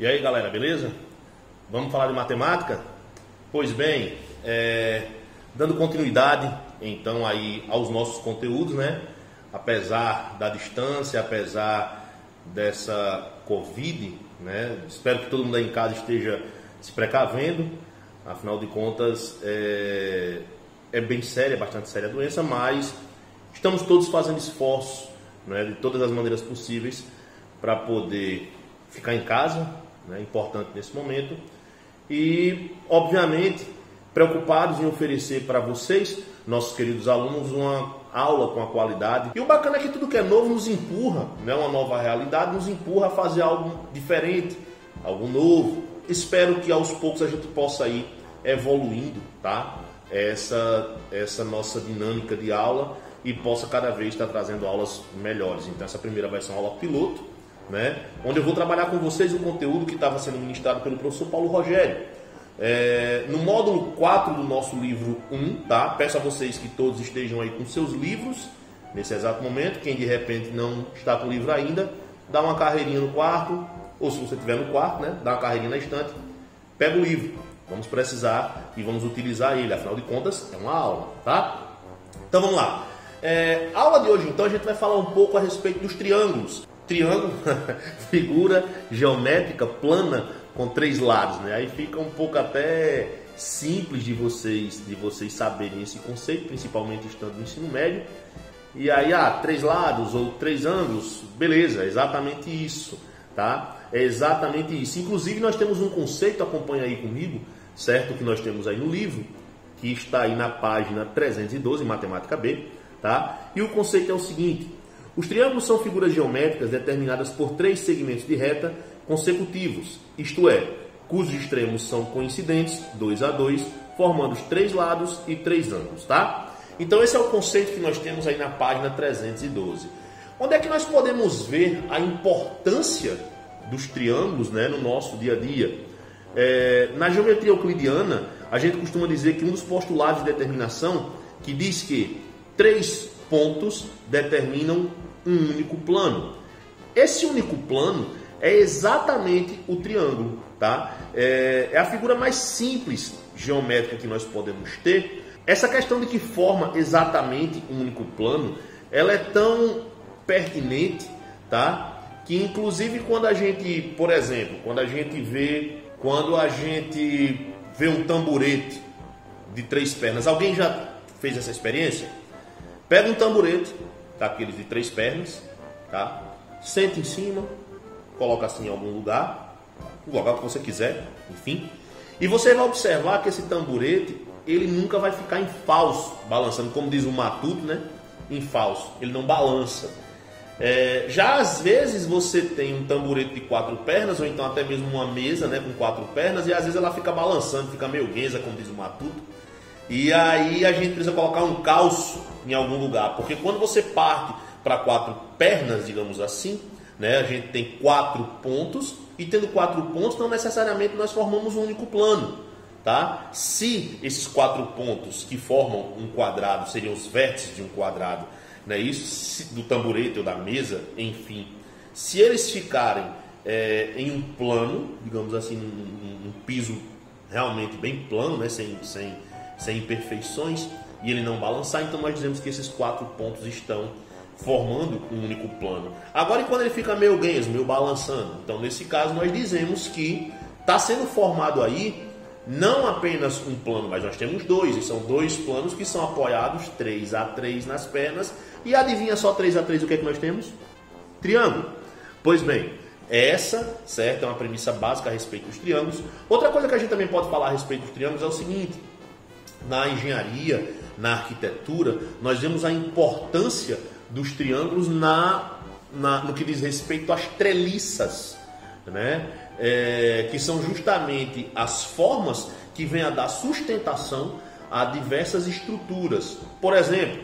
E aí galera, beleza? Vamos falar de matemática? Pois bem, dando continuidade então aí aos nossos conteúdos, né? Apesar da distância, apesar dessa Covid, né? Espero que todo mundo aí em casa esteja se precavendo. Afinal de contas, é bem séria, bastante séria a doença, mas estamos todos fazendo esforços, né, de todas as maneiras possíveis para poder ficar em casa, né, importante nesse momento, e obviamente preocupados em oferecer para vocês, nossos queridos alunos, uma aula com a qualidade. E o bacana é que tudo que é novo nos empurra, né, uma nova realidade nos empurra a fazer algo diferente, algo novo. Espero que aos poucos a gente possa ir evoluindo, tá? Essa nossa dinâmica de aula e possa cada vez estar trazendo aulas melhores. Então essa primeira vai ser uma aula piloto, né? Onde eu vou trabalhar com vocês o conteúdo que estava sendo ministrado pelo professor Paulo Rogério. No módulo 4 do nosso livro 1, tá? Peço a vocês que todos estejam aí com seus livros nesse exato momento. Quem de repente não está com o livro ainda, dá uma carreirinha no quarto, ou se você estiver no quarto, né? Dá uma carreirinha na estante, pega o livro. Vamos precisar e vamos utilizar ele, afinal de contas é uma aula, tá? Então vamos lá. A aula de hoje então a gente vai falar um pouco a respeito dos triângulos. Triângulo, figura geométrica plana com 3 lados, né? Aí fica um pouco até simples de vocês saberem esse conceito, principalmente estando no ensino médio. E aí, 3 lados ou 3 ângulos, beleza, é exatamente isso, tá? É exatamente isso. Inclusive nós temos um conceito, acompanha aí comigo, certo? Que nós temos aí no livro, que está aí na página 312, Matemática B, tá? E o conceito é o seguinte: os triângulos são figuras geométricas determinadas por 3 segmentos de reta consecutivos, isto é, cujos extremos são coincidentes, 2 a 2, formando os 3 lados e 3 ângulos, tá? Então esse é o conceito que nós temos aí na página 312. Onde é que nós podemos ver a importância dos triângulos, né, no nosso dia a dia? Na geometria euclidiana, a gente costuma dizer que um dos postulados de determinação que diz que 3 pontos determinam um único plano. Esse único plano é exatamente o triângulo, tá? É a figura mais simples geométrica que nós podemos ter. Essa questão de que forma exatamente um único plano, ela é tão pertinente, tá? Que inclusive quando a gente, por exemplo, quando a gente vê um tamborete de 3 pernas, alguém já fez essa experiência? Pega um tamborete, tá, aquele de 3 pernas, tá? Senta em cima, coloca assim em algum lugar, o local que você quiser, enfim. E você vai observar que esse tamborete, ele nunca vai ficar em falso, balançando, como diz o matuto, né? Em falso, ele não balança. Já às vezes você tem um tamborete de 4 pernas, ou então até mesmo uma mesa, né, com 4 pernas, e às vezes ela fica balançando, fica meio guenza, como diz o matuto. E aí a gente precisa colocar um calço em algum lugar, porque quando você parte para 4 pernas, digamos assim, né, a gente tem 4 pontos, e tendo 4 pontos, não necessariamente nós formamos um único plano, tá? Se esses 4 pontos que formam um quadrado seriam os vértices de um quadrado, né, isso do tamborete ou da mesa, enfim, se eles ficarem em um plano, digamos assim, um piso realmente bem plano, né, sem imperfeições, e ele não balançar, então nós dizemos que esses 4 pontos estão formando um único plano. Agora, e quando ele fica meio guenzo, meio balançando? Então, nesse caso, nós dizemos que está sendo formado aí não apenas um plano, mas nós temos 2, e são 2 planos que são apoiados 3 a 3 nas pernas, e adivinha só 3 a 3 o que é que nós temos? Triângulo. Pois bem, essa, certo, é uma premissa básica a respeito dos triângulos. Outra coisa que a gente também pode falar a respeito dos triângulos é o seguinte: na engenharia, na arquitetura, nós vemos a importância dos triângulos no que diz respeito às treliças, né? Que são justamente as formas que vêm a dar sustentação a diversas estruturas. Por exemplo,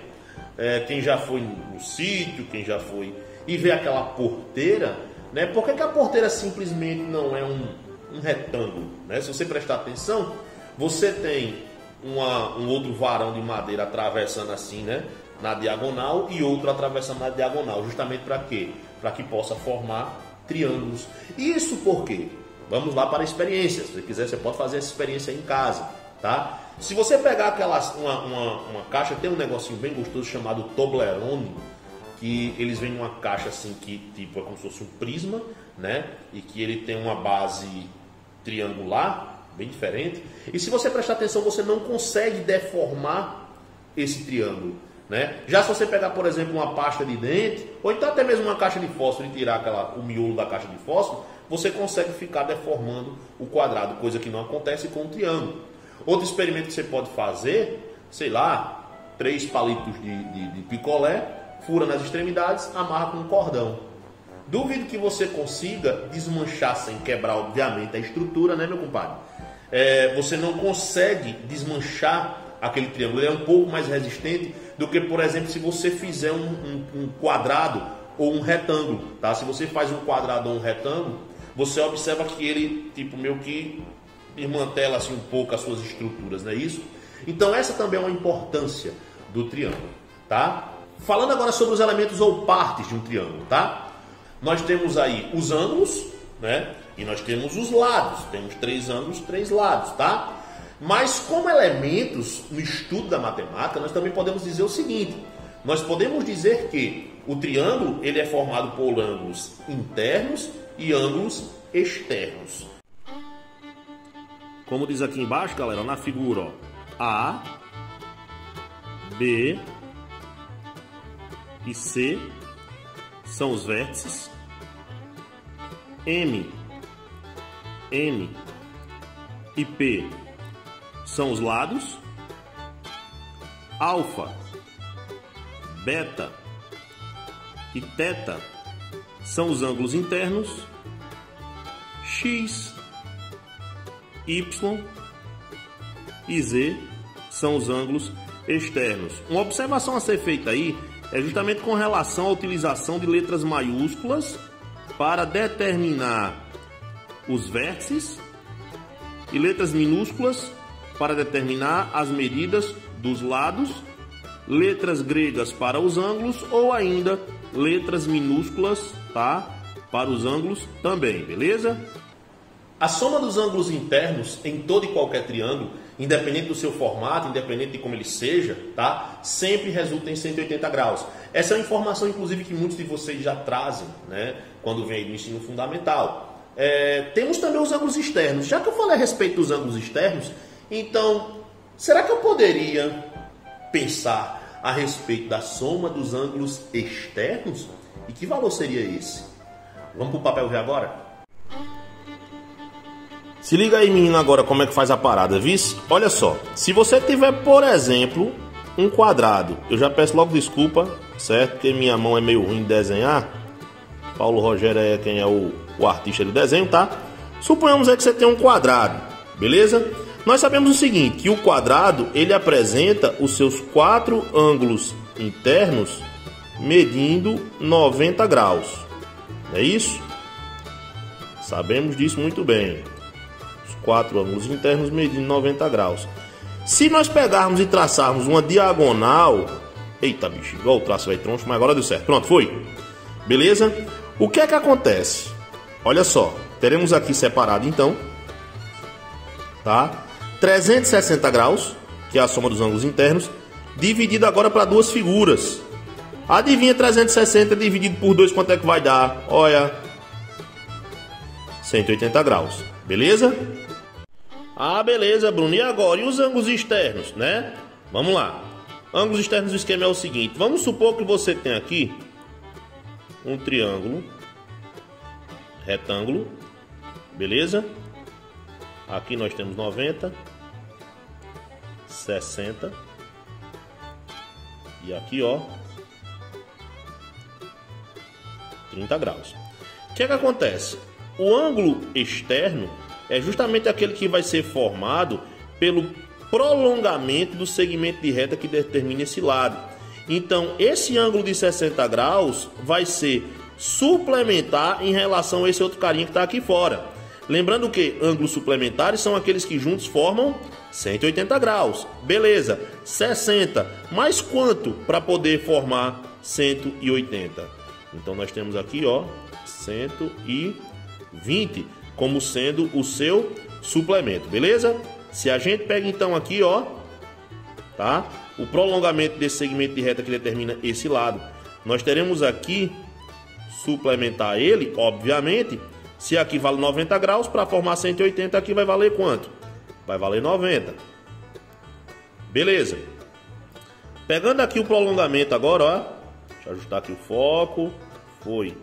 quem já foi no sítio, quem já foi e vê aquela porteira, né? Por que a porteira simplesmente não é um retângulo, né? Se você prestar atenção, você tem um outro varão de madeira atravessando assim, né, na diagonal, e outro atravessando na diagonal, justamente para quê? Para que possa formar triângulos. Isso por quê? vamos lá para a experiência. Se você quiser, você pode fazer essa experiência aí em casa, tá? Se você pegar uma caixa, tem um negocinho bem gostoso chamado Toblerone, que eles vêm numa caixa assim que tipo é como se fosse um prisma, né? E que ele tem uma base triangular, bem diferente. E se você prestar atenção, você não consegue deformar esse triângulo, né? Já se você pegar, por exemplo, uma pasta de dente, ou então até mesmo uma caixa de fósforo e tirar o miolo da caixa de fósforo, você consegue ficar deformando o quadrado, coisa que não acontece com o triângulo. Outro experimento que você pode fazer, sei lá, 3 palitos de picolé, fura nas extremidades, amarra com um cordão. Duvido que você consiga desmanchar sem quebrar, obviamente, a estrutura, né, meu compadre? Você não consegue desmanchar aquele triângulo, ele é um pouco mais resistente do que, por exemplo, se você fizer um quadrado ou um retângulo, tá? Se você faz um quadrado ou um retângulo, você observa que ele, tipo, meio que desmantela assim, um pouco as suas estruturas, não é isso? Então essa também é uma importância do triângulo, tá? Falando agora sobre os elementos ou partes de um triângulo, tá? Nós temos aí os ângulos, né? E nós temos os lados. Temos 3 ângulos, 3 lados, tá? Mas como elementos no estudo da matemática, nós também podemos dizer o seguinte. Nós podemos dizer que o triângulo ele é formado por ângulos internos e ângulos externos. Como diz aqui embaixo, galera, na figura, ó, A, B e C são os vértices, M, N e P são os lados, alfa, beta e teta são os ângulos internos, X, Y e Z são os ângulos externos. Uma observação a ser feita aí é justamente com relação à utilização de letras maiúsculas para determinar os vértices e letras minúsculas para determinar as medidas dos lados, letras gregas para os ângulos ou ainda letras minúsculas, tá? Para os ângulos também, beleza? A soma dos ângulos internos em todo e qualquer triângulo, independente do seu formato, independente de como ele seja, tá? Sempre resulta em 180 graus. Essa é uma informação, inclusive, que muitos de vocês já trazem, né? Quando vem aí no ensino fundamental. Temos também os ângulos externos. Já que eu falei a respeito dos ângulos externos, então, será que eu poderia pensar a respeito da soma dos ângulos externos? E que valor seria esse? Vamos para o papel ver agora? Se liga aí, menino, agora como é que faz a parada, vice? Olha só, se você tiver, por exemplo, um quadrado, eu já peço logo desculpa, certo? Porque minha mão é meio ruim de desenhar. Paulo Rogério é quem é o artista do desenho, tá? Suponhamos que você tem um quadrado, beleza? Nós sabemos o seguinte, que o quadrado, ele apresenta os seus 4 ângulos internos medindo 90 graus. Não é isso? Sabemos disso muito bem. 4 ângulos internos medindo 90 graus. Se nós pegarmos e traçarmos uma diagonal... Eita, bicho, igual o traço vai troncho, mas agora deu certo. Pronto, foi. Beleza? O que é que acontece? Olha só, teremos aqui separado então, tá? 360 graus, que é a soma dos ângulos internos, dividido agora para 2 figuras. Adivinha 360 dividido por 2, quanto é que vai dar? Olha, 180 graus. Beleza? Ah, beleza, Bruno. E agora? E os ângulos externos, né? Vamos lá. Ângulos externos, o esquema é o seguinte. Vamos supor que você tem aqui um triângulo, retângulo, beleza? Aqui nós temos 90, 60 e aqui, ó, 30 graus. O que é que acontece? O ângulo externo é justamente aquele que vai ser formado pelo prolongamento do segmento de reta que determina esse lado. Então, esse ângulo de 60 graus vai ser suplementar em relação a esse outro carinha que está aqui fora. Lembrando que ângulos suplementares são aqueles que juntos formam 180 graus. Beleza, 60. Mais quanto para poder formar 180? Então, nós temos aqui, ó, 120. como sendo o seu suplemento, beleza? Se a gente pega então aqui, ó, tá? O prolongamento desse segmento de reta que determina esse lado, nós teremos aqui, suplementar ele, obviamente, se aqui vale 90 graus, para formar 180 aqui vai valer quanto? Vai valer 90. Beleza. Pegando aqui o prolongamento agora, ó, deixa eu ajustar aqui o foco, foi.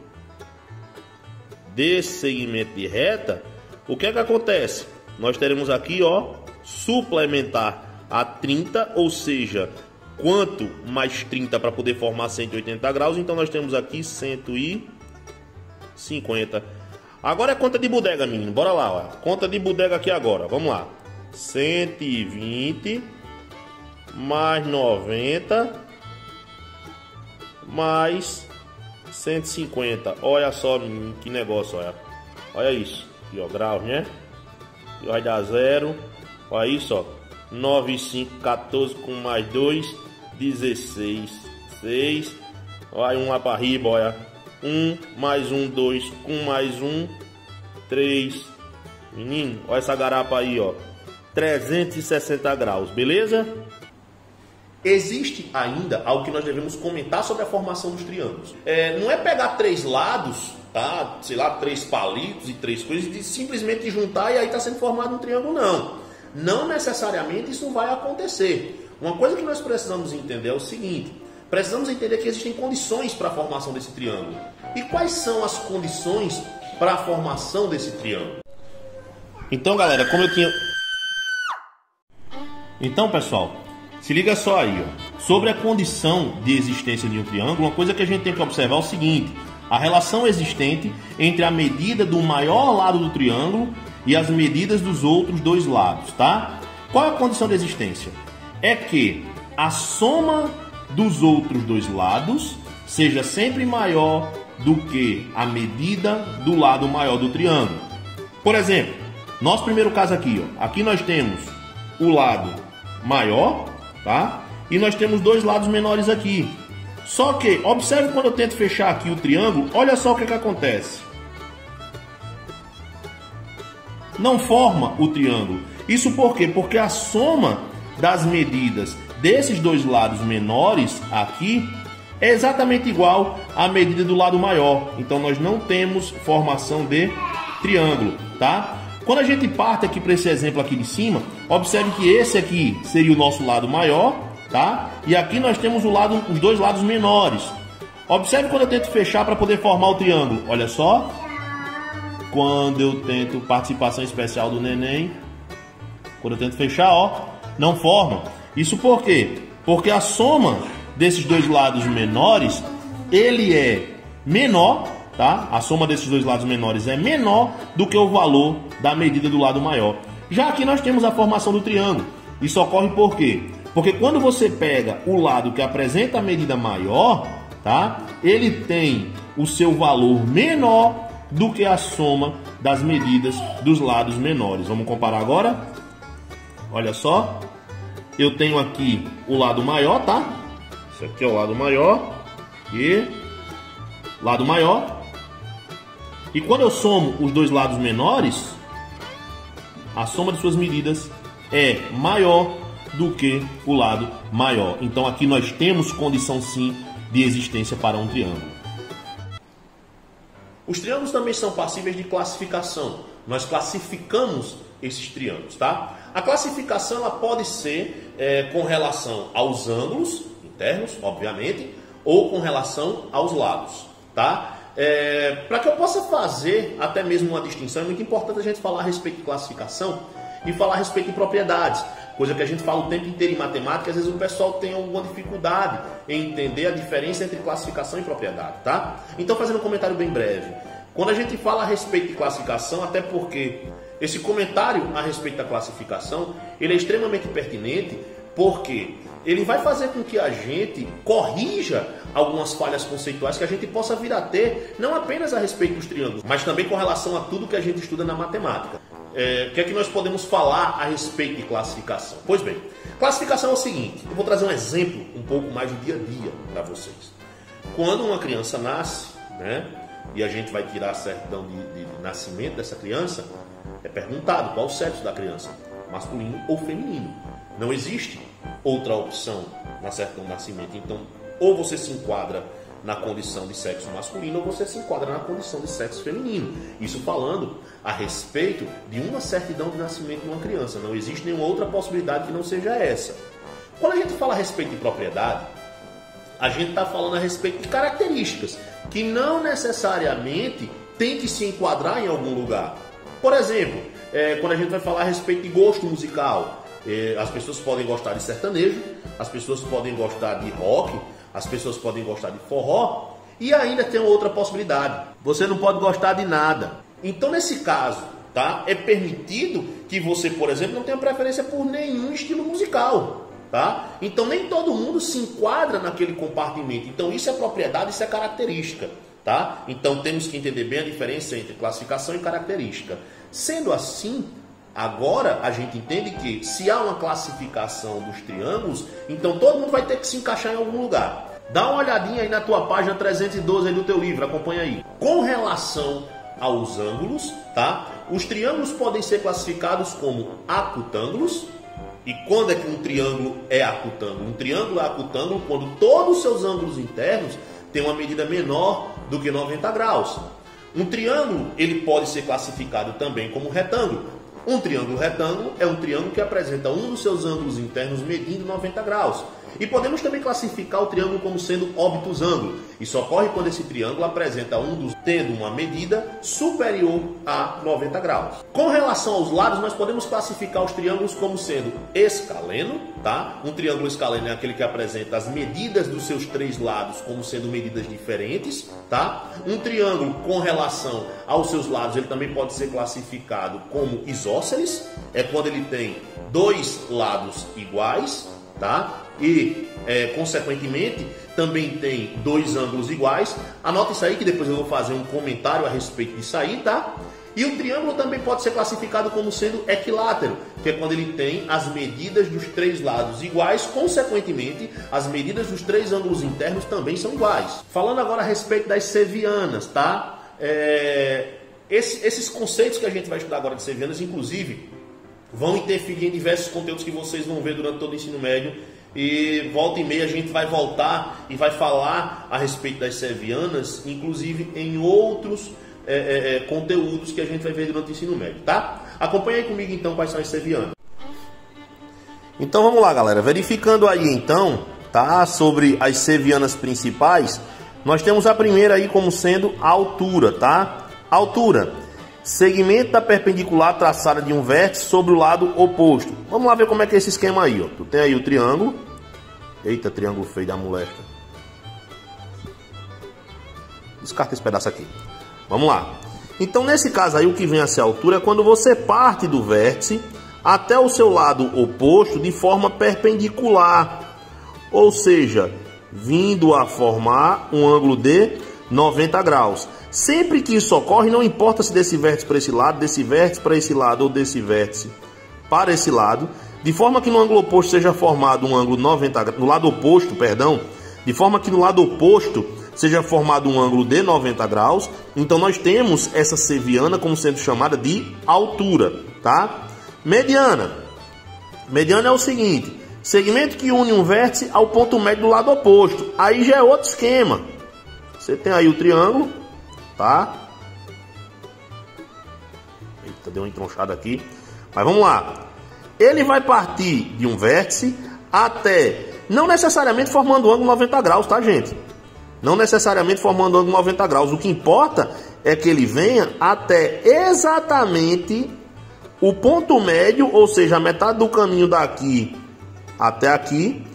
Desse segmento de reta, o que é que acontece? Nós teremos aqui, ó, suplementar a 30, ou seja, quanto mais 30 para poder formar 180 graus, então nós temos aqui 150. Agora é conta de bodega, menino, bora lá, ó. Conta de bodega aqui agora, vamos lá. 120 mais 90 mais 150. Olha só, menino, que negócio, olha. Olha isso, aqui, ó, graus, né? E vai dar 0. Olha isso, ó. 9 e 5, 14 com mais 2, 16. 6. Vai um lá para riba, olha. 1 mais 1, 2 com mais 1, 3. Menino, olha essa garapa aí, ó. 360 graus, beleza? Existe ainda algo que nós devemos comentar sobre a formação dos triângulos. Não é pegar 3 lados, tá? Sei lá, 3 palitos e 3 coisas e simplesmente juntar e aí está sendo formado um triângulo, não. Não necessariamente isso vai acontecer. Uma coisa que nós precisamos entender é o seguinte: precisamos entender que existem condições para a formação desse triângulo. E quais são as condições para a formação desse triângulo? Então, galera, como eu tinha... Então, pessoal, se liga só aí, ó. Sobre a condição de existência de um triângulo, uma coisa que a gente tem que observar é o seguinte: a relação existente entre a medida do maior lado do triângulo e as medidas dos outros dois lados, tá? Qual é a condição de existência? É que a soma dos outros dois lados seja sempre maior do que a medida do lado maior do triângulo. Por exemplo, nosso primeiro caso aqui, ó. Aqui nós temos o lado maior, tá? E nós temos dois lados menores aqui. Só que, observe quando eu tento fechar aqui o triângulo, olha só o que acontece. Não forma o triângulo. Isso por quê? Porque a soma das medidas desses dois lados menores aqui é exatamente igual à medida do lado maior. Então nós não temos formação de triângulo, tá? Quando a gente parte aqui para esse exemplo aqui de cima, observe que esse aqui seria o nosso lado maior, tá? E aqui nós temos os dois lados menores. Observe quando eu tento fechar para poder formar o triângulo. Olha só. Quando eu tento participação especial do neném, quando eu tento fechar, ó, não forma. Isso por quê? Porque a soma desses dois lados menores, ele é menor, tá? A soma desses dois lados menores é menor do que o valor da medida do lado maior. Já aqui nós temos a formação do triângulo. Isso ocorre por quê? Porque quando você pega o lado que apresenta a medida maior, tá? Ele tem o seu valor menor do que a soma das medidas dos lados menores. Vamos comparar agora? Olha só. Eu tenho aqui o lado maior, tá? Esse aqui é o lado maior. E lado maior. E quando eu somo os dois lados menores, a soma de suas medidas é maior do que o lado maior. Então aqui nós temos condição sim de existência para um triângulo. Os triângulos também são passíveis de classificação. Nós classificamos esses triângulos, tá? A classificação ela pode ser com relação aos ângulos internos, obviamente, ou com relação aos lados, tá? Para que eu possa fazer até mesmo uma distinção, é muito importante a gente falar a respeito de classificação e falar a respeito de propriedades. Coisa que a gente fala o tempo inteiro em matemática, às vezes o pessoal tem alguma dificuldade em entender a diferença entre classificação e propriedade, tá? Então, fazendo um comentário bem breve. Quando a gente fala a respeito de classificação, até porque esse comentário a respeito da classificação, ele é extremamente pertinente, porque ele vai fazer com que a gente corrija algumas falhas conceituais que a gente possa vir a ter, não apenas a respeito dos triângulos, mas também com relação a tudo que a gente estuda na matemática. O que é que nós podemos falar a respeito de classificação? Pois bem, classificação é o seguinte, eu vou trazer um exemplo um pouco mais do dia a dia para vocês. Quando uma criança nasce, né, e a gente vai tirar a certidão de nascimento dessa criança, é perguntado qual o sexo da criança, masculino ou feminino. Não existe outra opção na certidão de nascimento. Então, ou você se enquadra na condição de sexo masculino ou você se enquadra na condição de sexo feminino. Isso falando a respeito de uma certidão de nascimento de uma criança. Não existe nenhuma outra possibilidade que não seja essa. Quando a gente fala a respeito de propriedade, a gente está falando a respeito de características que não necessariamente tem que se enquadrar em algum lugar. Por exemplo, quando a gente vai falar a respeito de gosto musical, as pessoas podem gostar de sertanejo, as pessoas podem gostar de rock, as pessoas podem gostar de forró, e ainda tem outra possibilidade: você não pode gostar de nada. Então, nesse caso, tá, é permitido que você, por exemplo, não tenha preferência por nenhum estilo musical. Tá? Então nem todo mundo se enquadra naquele compartimento. Então isso é propriedade, isso é característica. Tá? Então temos que entender bem a diferença entre classificação e característica. Sendo assim, agora a gente entende que se há uma classificação dos triângulos, então todo mundo vai ter que se encaixar em algum lugar. Dá uma olhadinha aí na tua página 312 aí do teu livro, acompanha aí. Com relação aos ângulos, tá? Os triângulos podem ser classificados como acutângulos. E quando é que um triângulo é acutângulo? Um triângulo é acutângulo quando todos os seus ângulos internos têm uma medida menor do que 90 graus. Um triângulo ele pode ser classificado também como retângulo. Um triângulo retângulo é um triângulo que apresenta um dos seus ângulos internos medindo 90 graus. E podemos também classificar o triângulo como sendo obtusângulo. Isso ocorre quando esse triângulo apresenta um dos tendo uma medida superior a 90 graus. Com relação aos lados, nós podemos classificar os triângulos como sendo escaleno, tá? Um triângulo escaleno é aquele que apresenta as medidas dos seus três lados como sendo medidas diferentes, tá? Um triângulo com relação aos seus lados, ele também pode ser classificado como isósceles, é quando ele tem dois lados iguais, tá? E, consequentemente, também tem dois ângulos iguais. Anota isso aí que depois eu vou fazer um comentário a respeito disso aí, tá? E o triângulo também pode ser classificado como sendo equilátero, que é quando ele tem as medidas dos três lados iguais, consequentemente, as medidas dos três ângulos internos também são iguais. Falando agora a respeito das sevianas, tá? Esses conceitos que a gente vai estudar agora de sevianas, inclusive, vão interferir em diversos conteúdos que vocês vão ver durante todo o ensino médio. E volta e meia a gente vai voltar e vai falar a respeito das sevianas, inclusive em outros conteúdos que a gente vai ver durante o ensino médio, tá? Acompanha aí comigo então quais são as sevianas. Então vamos lá, galera, verificando aí então, tá, sobre as sevianas principais, nós temos a primeira aí como sendo a altura, tá? Altura, segmento da perpendicular traçada de um vértice sobre o lado oposto. Vamos lá ver como é que é esse esquema aí, ó. Tu tem aí o triângulo. Eita, triângulo feio da molesta. Descarta esse pedaço aqui. Vamos lá. Então, nesse caso aí, o que vem a ser a altura é quando você parte do vértice até o seu lado oposto de forma perpendicular. Ou seja, vindo a formar um ângulo de 90 graus. Sempre que isso ocorre, não importa se desse vértice para esse lado, desse vértice para esse lado ou desse vértice para esse lado, de forma que no ângulo oposto seja formado um ângulo 90 graus, no lado oposto, perdão, de forma que no lado oposto seja formado um ângulo de 90 graus, então nós temos essa seviana como sendo chamada de altura, tá? Mediana. Mediana é o seguinte: segmento que une um vértice ao ponto médio do lado oposto. Aí já é outro esquema. Você tem aí o triângulo, tá? Eita, deu uma entronchada aqui. Mas vamos lá. Ele vai partir de um vértice até, não necessariamente formando ângulo 90 graus, tá, gente? Não necessariamente formando ângulo 90 graus. O que importa é que ele venha até exatamente o ponto médio, ou seja, a metade do caminho daqui até aqui,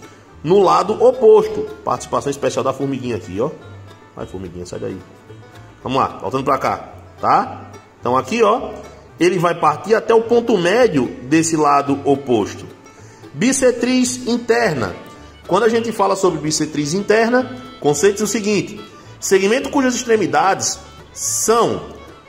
no lado oposto. Participação especial da formiguinha aqui, ó. Vai, formiguinha, sai daí. Vamos lá, voltando para cá, tá? Então aqui, ó, ele vai partir até o ponto médio desse lado oposto. Bissetriz interna. Quando a gente fala sobre bissetriz interna, conceito é o seguinte: segmento cujas extremidades são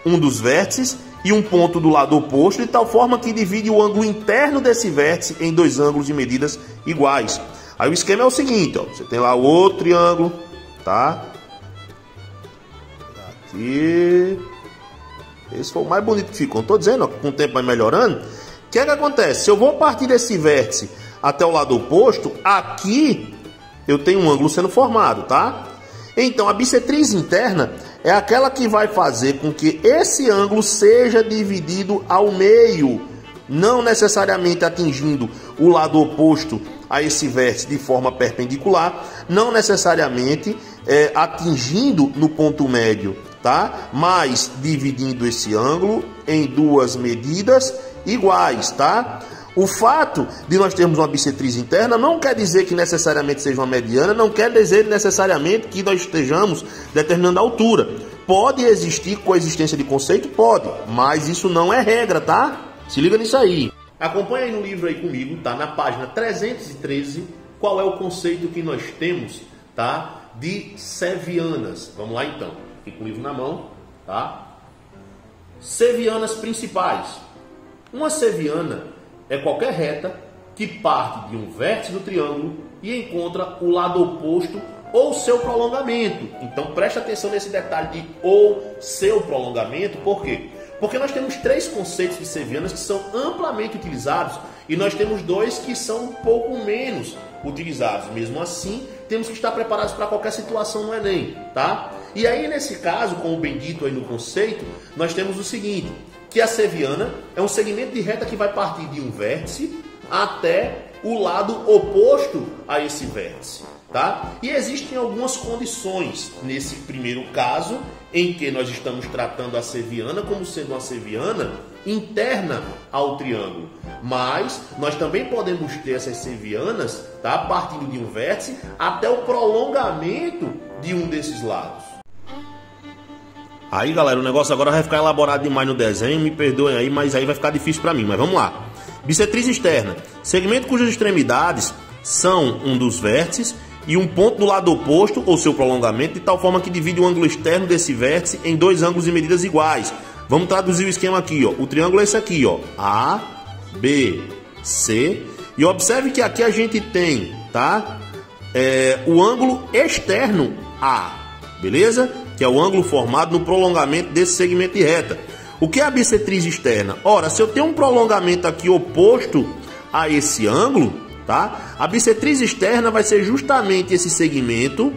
um dos vértices e um ponto do lado oposto, de tal forma que divide o ângulo interno desse vértice em dois ângulos de medidas iguais. Aí o esquema é o seguinte, ó, você tem lá o outro triângulo, tá? Aqui. Esse foi o mais bonito que ficou. Estou dizendo, ó, que com o tempo vai melhorando. O que é que acontece? Se eu vou partir desse vértice até o lado oposto, aqui eu tenho um ângulo sendo formado, tá? Então, a bissetriz interna é aquela que vai fazer com que esse ângulo seja dividido ao meio, não necessariamente atingindo o lado oposto a esse vértice de forma perpendicular, não necessariamente atingindo no ponto médio, tá? Mas dividindo esse ângulo em duas medidas iguais, tá? O fato de nós termos uma bissetriz interna não quer dizer que necessariamente seja uma mediana, não quer dizer necessariamente que nós estejamos determinando a altura. Pode existir coexistência de conceito? Pode, mas isso não é regra, tá? Se liga nisso aí. Acompanha aí no livro aí comigo, tá? Na página 313, qual é o conceito que nós temos, tá? De sevianas. Vamos lá então. Fica com o livro na mão, tá? Sevianas principais. Uma seviana é qualquer reta que parte de um vértice do triângulo e encontra o lado oposto ou seu prolongamento. Então preste atenção nesse detalhe de ou seu prolongamento. Por quê? Porque nós temos três conceitos de sevianas que são amplamente utilizados e nós temos dois que são um pouco menos utilizados. Mesmo assim, temos que estar preparados para qualquer situação no Enem, tá? E aí, nesse caso, como bem dito aí no conceito, nós temos o seguinte, que a seviana é um segmento de reta que vai partir de um vértice até o lado oposto a esse vértice, tá? E existem algumas condições nesse primeiro caso, em que nós estamos tratando a seviana como sendo uma seviana interna ao triângulo. Mas nós também podemos ter essas sevianas, tá? Partindo de um vértice até o prolongamento de um desses lados. Aí, galera, o negócio agora vai ficar elaborado demais no desenho, me perdoem aí, mas aí vai ficar difícil para mim, mas vamos lá. Bissetriz externa, segmento cujas extremidades são um dos vértices e um ponto do lado oposto, ou seu prolongamento, de tal forma que divide o ângulo externo desse vértice em dois ângulos e medidas iguais. Vamos traduzir o esquema aqui, ó. O triângulo é esse aqui, ó. A, B, C. E observe que aqui a gente tem, tá? O ângulo externo A, beleza? Que é o ângulo formado no prolongamento desse segmento de reta. O que é a bissetriz externa? Ora, se eu tenho um prolongamento aqui oposto a esse ângulo, tá? A bissetriz externa vai ser justamente esse segmento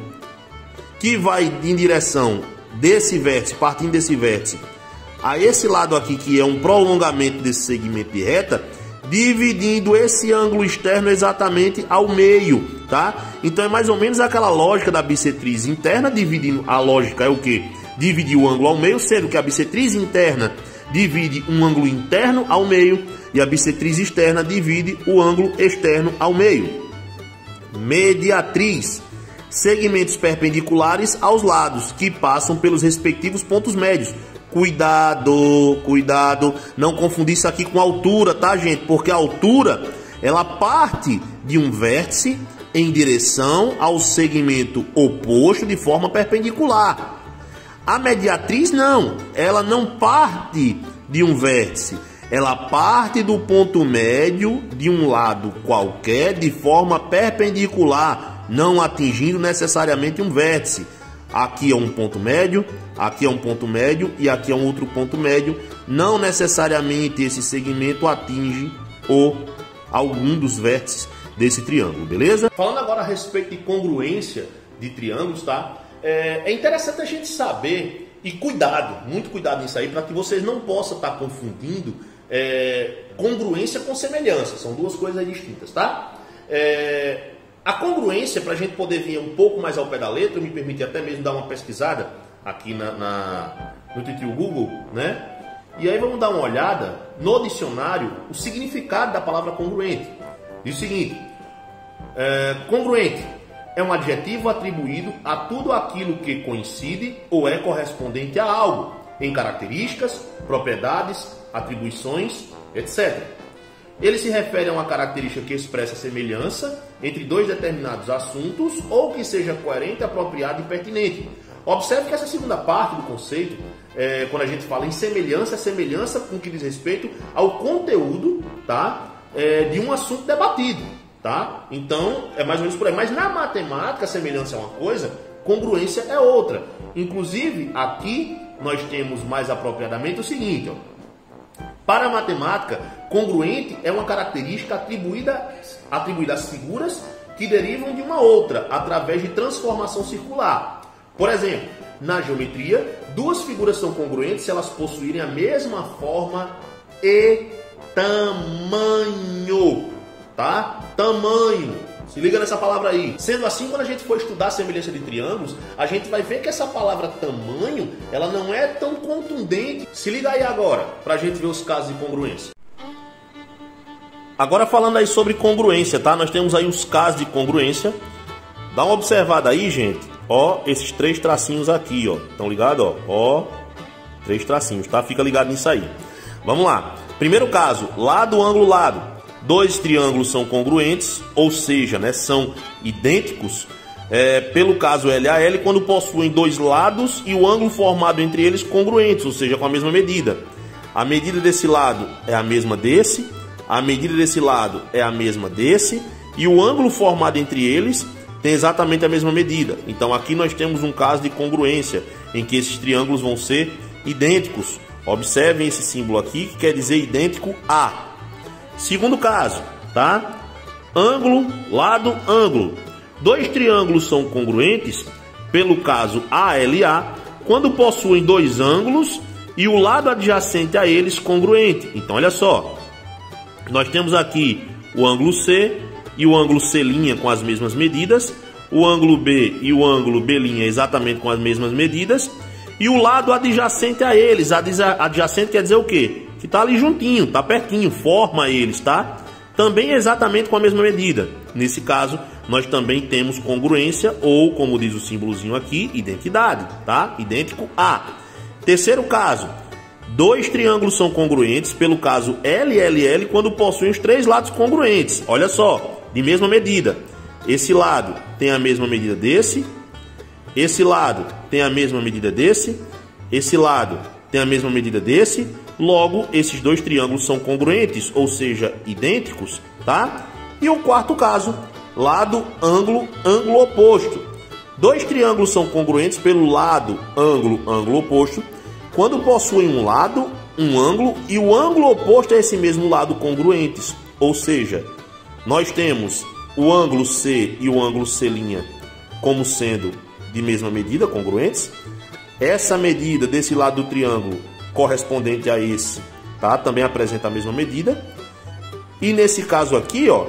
que vai em direção desse vértice, partindo desse vértice, a esse lado aqui, que é um prolongamento desse segmento de reta, dividindo esse ângulo externo exatamente ao meio, tá? Então é mais ou menos aquela lógica da bissetriz interna, dividindo, a lógica é o quê? Dividir o ângulo ao meio, sendo que a bissetriz interna divide um ângulo interno ao meio e a bissetriz externa divide o ângulo externo ao meio. Mediatriz, segmentos perpendiculares aos lados, que passam pelos respectivos pontos médios. Cuidado, cuidado, não confundir isso aqui com altura, tá, gente? Porque a altura, ela parte de um vértice em direção ao segmento oposto de forma perpendicular. A mediatriz não, ela não parte de um vértice, ela parte do ponto médio de um lado qualquer de forma perpendicular, não atingindo necessariamente um vértice. Aqui é um ponto médio, aqui é um ponto médio e aqui é um outro ponto médio. Não necessariamente esse segmento atinge algum dos vértices desse triângulo, beleza? Falando agora a respeito de congruência de triângulos, tá? É interessante a gente saber, e cuidado, muito cuidado nisso aí, para que vocês não possam estar confundindo congruência com semelhança. São duas coisas distintas, tá? A congruência, para a gente poder vir um pouco mais ao pé da letra, me permite até mesmo dar uma pesquisada aqui no tio Google, né? E aí vamos dar uma olhada no dicionário, o significado da palavra congruente. Diz o seguinte, congruente é um adjetivo atribuído a tudo aquilo que coincide ou é correspondente a algo, em características, propriedades, atribuições, etc. Ele se refere a uma característica que expressa semelhança entre dois determinados assuntos ou que seja coerente, apropriado e pertinente. Observe que essa segunda parte do conceito, quando a gente fala em semelhança, é semelhança com que diz respeito ao conteúdo, tá? De um assunto debatido, tá? Então, é mais ou menos por aí. Mas na matemática, semelhança é uma coisa, congruência é outra. Inclusive, aqui nós temos mais apropriadamente o seguinte, ó. Para a matemática, congruente é uma característica atribuída às figuras que derivam de uma outra, através de transformação circular. Por exemplo, na geometria, duas figuras são congruentes se elas possuírem a mesma forma e tamanho, tá? Tamanho. Se liga nessa palavra aí. Sendo assim, quando a gente for estudar a semelhança de triângulos, a gente vai ver que essa palavra tamanho, ela não é tão contundente. Se liga aí agora, pra gente ver os casos de congruência. Agora falando aí sobre congruência, tá? Nós temos aí os casos de congruência. Dá uma observada aí, gente. Ó, esses três tracinhos aqui, ó. Estão ligados, ó? Ó, três tracinhos, tá? Fica ligado nisso aí. Vamos lá. Primeiro caso, lado, ângulo, lado. Dois triângulos são congruentes, ou seja, né, são idênticos, pelo caso LAL, quando possuem dois lados e o ângulo formado entre eles congruentes, ou seja, com a mesma medida. A medida desse lado é a mesma desse, a medida desse lado é a mesma desse, e o ângulo formado entre eles tem exatamente a mesma medida. Então aqui nós temos um caso de congruência, em que esses triângulos vão ser idênticos. Observem esse símbolo aqui, que quer dizer idêntico a. Segundo caso, tá? Ângulo, lado, ângulo. Dois triângulos são congruentes, pelo caso ALA, quando possuem dois ângulos e o lado adjacente a eles congruente. Então, olha só. Nós temos aqui o ângulo C e o ângulo C' com as mesmas medidas, o ângulo B e o ângulo B' exatamente com as mesmas medidas, e o lado adjacente a eles. Adjacente quer dizer o quê? Que está ali juntinho, está pertinho, forma eles, tá? Também exatamente com a mesma medida. Nesse caso, nós também temos congruência, ou como diz o símbolozinho aqui, identidade, tá? Idêntico a. Terceiro caso, dois triângulos são congruentes, pelo caso LLL, quando possuem os três lados congruentes. Olha só, de mesma medida. Esse lado tem a mesma medida desse, esse lado tem a mesma medida desse, esse lado tem a mesma medida desse. Logo, esses dois triângulos são congruentes, ou seja, idênticos, tá? E o quarto caso, lado, ângulo, ângulo oposto. Dois triângulos são congruentes pelo lado, ângulo, ângulo oposto, quando possuem um lado, um ângulo e o ângulo oposto a esse mesmo lado congruentes. Ou seja, nós temos o ângulo C e o ângulo C' como sendo de mesma medida, congruentes. Essa medida desse lado do triângulo correspondente a esse, tá? Também apresenta a mesma medida. E nesse caso aqui, ó,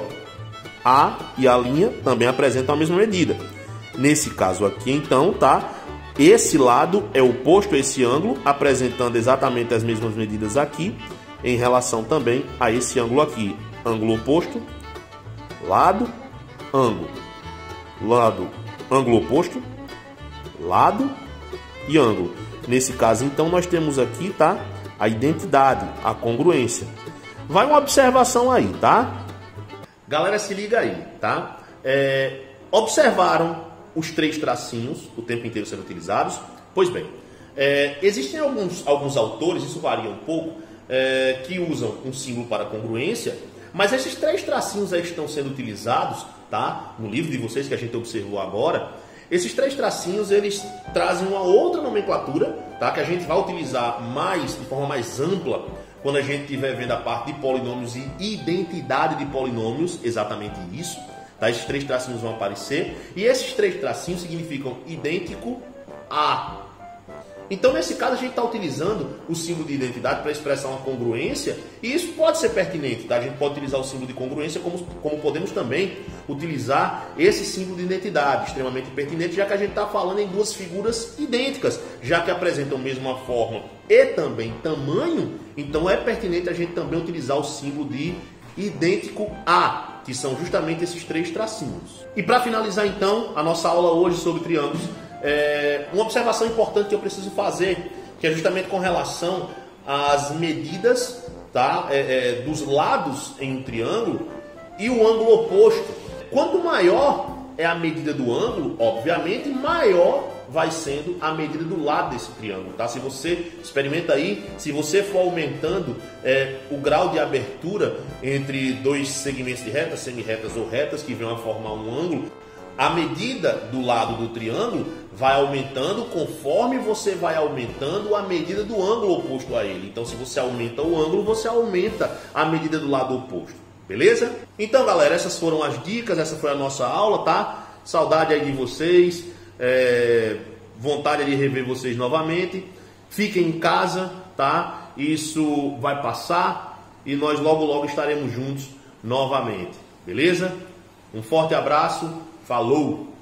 A e a linha também apresentam a mesma medida. Nesse caso aqui, então, tá? Esse lado é oposto a esse ângulo, apresentando exatamente as mesmas medidas aqui, em relação também a esse ângulo aqui. Ângulo oposto, lado, ângulo. Lado, ângulo oposto, lado e ângulo. Nesse caso, então, nós temos aqui, tá? A identidade, a congruência. Vai uma observação aí, tá? Galera, se liga aí, tá? Observaram os três tracinhos o tempo inteiro sendo utilizados? Pois bem, existem alguns autores, isso varia um pouco, que usam um símbolo para congruência, mas esses três tracinhos aí estão sendo utilizados, tá? No livro de vocês que a gente observou agora. Esses três tracinhos, eles trazem uma outra nomenclatura, tá? Que a gente vai utilizar de forma mais ampla, quando a gente estiver vendo a parte de polinômios e identidade de polinômios, exatamente isso, tá? Esses três tracinhos vão aparecer, e esses três tracinhos significam idêntico a. Então, nesse caso, a gente está utilizando o símbolo de identidade para expressar uma congruência, e isso pode ser pertinente, tá? A gente pode utilizar o símbolo de congruência como podemos também utilizar esse símbolo de identidade, extremamente pertinente, já que a gente está falando em duas figuras idênticas, já que apresentam a mesma forma e também tamanho, então é pertinente a gente também utilizar o símbolo de idêntico a, que são justamente esses três tracinhos. E para finalizar, então, a nossa aula hoje sobre triângulos, uma observação importante que eu preciso fazer, que é justamente com relação às medidas, tá? Dos lados em um triângulo e o ângulo oposto. Quanto maior é a medida do ângulo, obviamente, maior vai sendo a medida do lado desse triângulo, tá? Se você experimenta aí, se você for aumentando o grau de abertura entre dois segmentos de retas, semi-retas ou retas que venham a formar um ângulo, a medida do lado do triângulo vai aumentando conforme você vai aumentando a medida do ângulo oposto a ele. Então, se você aumenta o ângulo, você aumenta a medida do lado oposto. Beleza? Então, galera, essas foram as dicas, essa foi a nossa aula, tá? Saudade aí de vocês, vontade de rever vocês novamente. Fiquem em casa, tá? Isso vai passar e nós logo estaremos juntos novamente. Beleza? Um forte abraço, falou!